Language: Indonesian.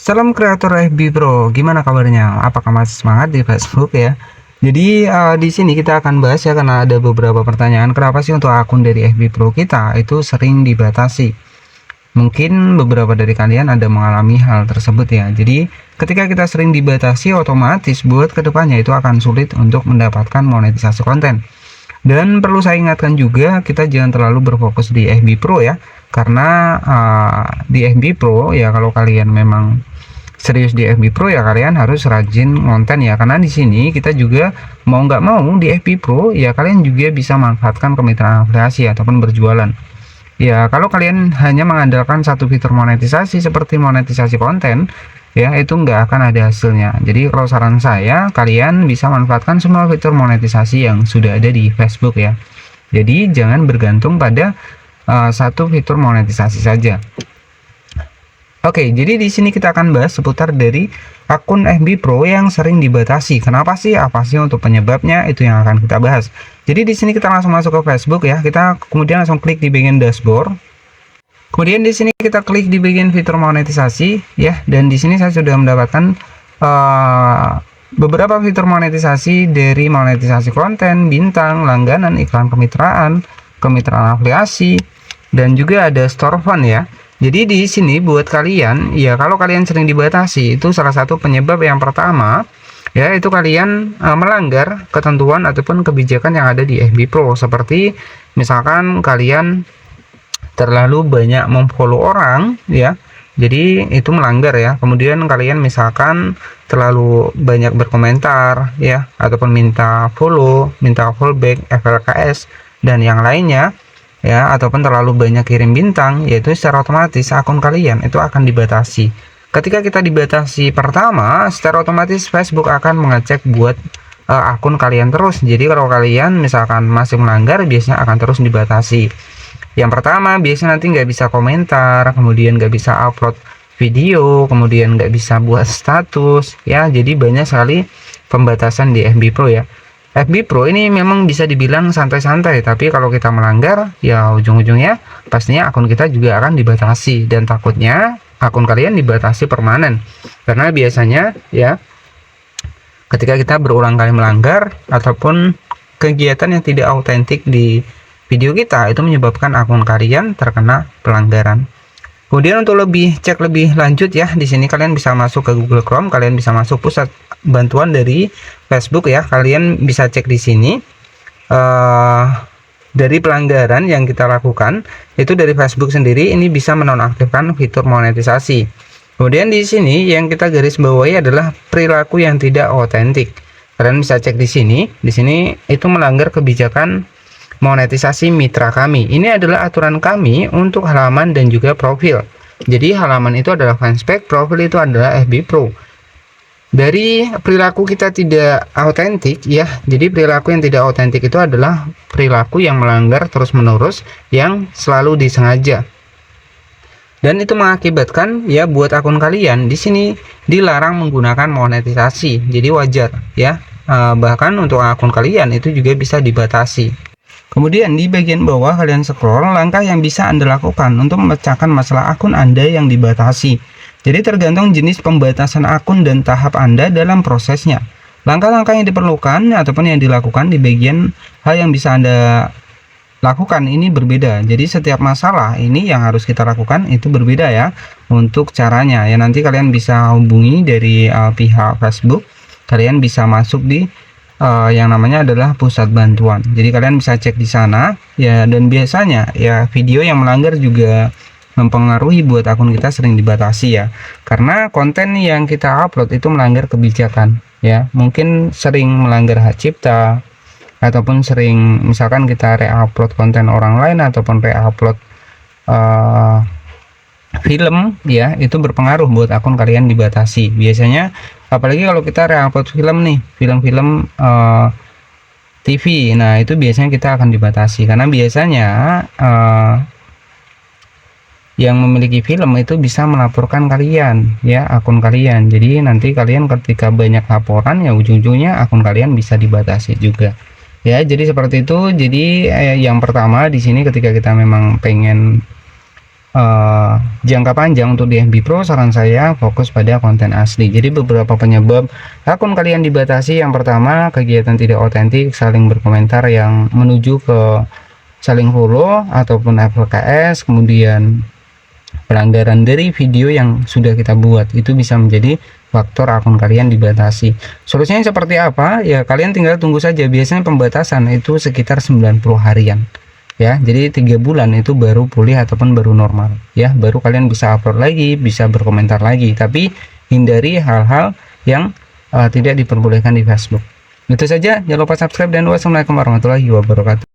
Salam kreator FB Pro, gimana kabarnya? Apakah masih semangat di Facebook ya? Jadi di sini kita akan bahas ya karena ada beberapa pertanyaan kenapa sih untuk akun dari FB Pro kita itu sering dibatasi. Mungkin beberapa dari kalian ada mengalami hal tersebut ya. Jadi ketika kita sering dibatasi otomatis buat kedepannya itu akan sulit untuk mendapatkan monetisasi konten. Dan perlu saya ingatkan juga kita jangan terlalu berfokus di FB Pro ya. Karena di FB Pro ya kalau kalian memang serius di FB Pro ya kalian harus rajin konten ya, karena di sini kita juga mau nggak mau di FB Pro ya kalian juga bisa manfaatkan kemitraan afiliasi ataupun berjualan ya. Kalau kalian hanya mengandalkan satu fitur monetisasi seperti monetisasi konten ya, itu nggak akan ada hasilnya. Jadi kalau saran saya kalian bisa manfaatkan semua fitur monetisasi yang sudah ada di Facebook ya. Jadi jangan bergantung pada satu fitur monetisasi saja. Oke, jadi di sini kita akan bahas seputar dari akun FB Pro yang sering dibatasi. Kenapa sih? Apa sih untuk penyebabnya? Itu yang akan kita bahas. Jadi di sini kita langsung masuk ke Facebook ya. Kita kemudian langsung klik di bagian dashboard. Kemudian di sini kita klik di bagian fitur monetisasi ya. Dan di sini saya sudah mendapatkan beberapa fitur monetisasi dari monetisasi konten, bintang, langganan, iklan kemitraan, kemitraan afiliasi, dan juga ada store fund ya. Jadi di sini buat kalian ya, kalau kalian sering dibatasi itu salah satu penyebab yang pertama ya, itu kalian melanggar ketentuan ataupun kebijakan yang ada di FB Pro, seperti misalkan kalian terlalu banyak memfollow orang ya, jadi itu melanggar ya. Kemudian kalian misalkan terlalu banyak berkomentar ya, ataupun minta follow, minta fallback, FLKS dan yang lainnya ya, ataupun terlalu banyak kirim bintang, yaitu secara otomatis akun kalian itu akan dibatasi. Ketika kita dibatasi pertama, secara otomatis Facebook akan mengecek buat akun kalian terus. Jadi kalau kalian misalkan masih melanggar, biasanya akan terus dibatasi. Yang pertama biasanya nanti nggak bisa komentar, kemudian nggak bisa upload video, kemudian nggak bisa buat status ya. Jadi banyak sekali pembatasan di FB Pro ya. FB Pro ini memang bisa dibilang santai-santai, tapi kalau kita melanggar ya ujung-ujungnya pastinya akun kita juga akan dibatasi, dan takutnya akun kalian dibatasi permanen. Karena biasanya ya ketika kita berulang kali melanggar ataupun kegiatan yang tidak autentik di video kita, itu menyebabkan akun kalian terkena pelanggaran. Kemudian untuk cek lebih lanjut ya, di sini kalian bisa masuk ke Google Chrome, kalian bisa masuk pusat bantuan dari Facebook ya. Kalian bisa cek di sini dari pelanggaran yang kita lakukan itu dari Facebook sendiri, ini bisa menonaktifkan fitur monetisasi. Kemudian di sini yang kita garis bawahi adalah perilaku yang tidak otentik. Kalian bisa cek di sini itu melanggar kebijakan monetisasi mitra kami. Ini adalah aturan kami untuk halaman dan juga profil. Jadi halaman itu adalah fanspage, profil itu adalah FB Pro. Dari perilaku kita tidak autentik ya. Jadi perilaku yang tidak autentik itu adalah perilaku yang melanggar terus-menerus, yang selalu disengaja. Dan itu mengakibatkan ya buat akun kalian di sini dilarang menggunakan monetisasi. Jadi wajar ya. Bahkan untuk akun kalian itu juga bisa dibatasi. Kemudian di bagian bawah kalian scroll, langkah yang bisa Anda lakukan untuk memecahkan masalah akun Anda yang dibatasi. Jadi tergantung jenis pembatasan akun dan tahap Anda dalam prosesnya. Langkah-langkah yang diperlukan ataupun yang dilakukan di bagian hal yang bisa Anda lakukan ini berbeda. Jadi setiap masalah ini yang harus kita lakukan itu berbeda ya untuk caranya. Ya nanti kalian bisa hubungi dari pihak Facebook. Kalian bisa masuk di yang namanya adalah pusat bantuan. Jadi kalian bisa cek di sana ya, dan biasanya ya video yang melanggar juga mempengaruhi buat akun kita sering dibatasi ya, karena konten yang kita upload itu melanggar kebijakan ya. Mungkin sering melanggar hak cipta, ataupun sering misalkan kita re-upload konten orang lain ataupun re-upload film ya, itu berpengaruh buat akun kalian dibatasi biasanya. Apalagi kalau kita re-upload film nih, film-film TV, nah itu biasanya kita akan dibatasi, karena biasanya yang memiliki film itu bisa melaporkan kalian ya, akun kalian. Jadi nanti kalian ketika banyak laporan ya ujung-ujungnya akun kalian bisa dibatasi juga ya. Jadi seperti itu. Jadi yang pertama di sini ketika kita memang pengen jangka panjang untuk di FB Pro, saran saya fokus pada konten asli. Jadi beberapa penyebab akun kalian dibatasi: yang pertama, kegiatan tidak otentik, saling berkomentar yang menuju ke saling follow ataupun FLKS, kemudian pelanggaran dari video yang sudah kita buat, itu bisa menjadi faktor akun kalian dibatasi. Solusinya seperti apa? Ya kalian tinggal tunggu saja. Biasanya pembatasan itu sekitar 90 harian ya, jadi 3 bulan itu baru pulih ataupun baru normal ya, baru kalian bisa upload lagi, bisa berkomentar lagi. Tapi hindari hal-hal yang tidak diperbolehkan di Facebook. Itu saja, jangan lupa subscribe dan wassalamualaikum warahmatullahi wabarakatuh.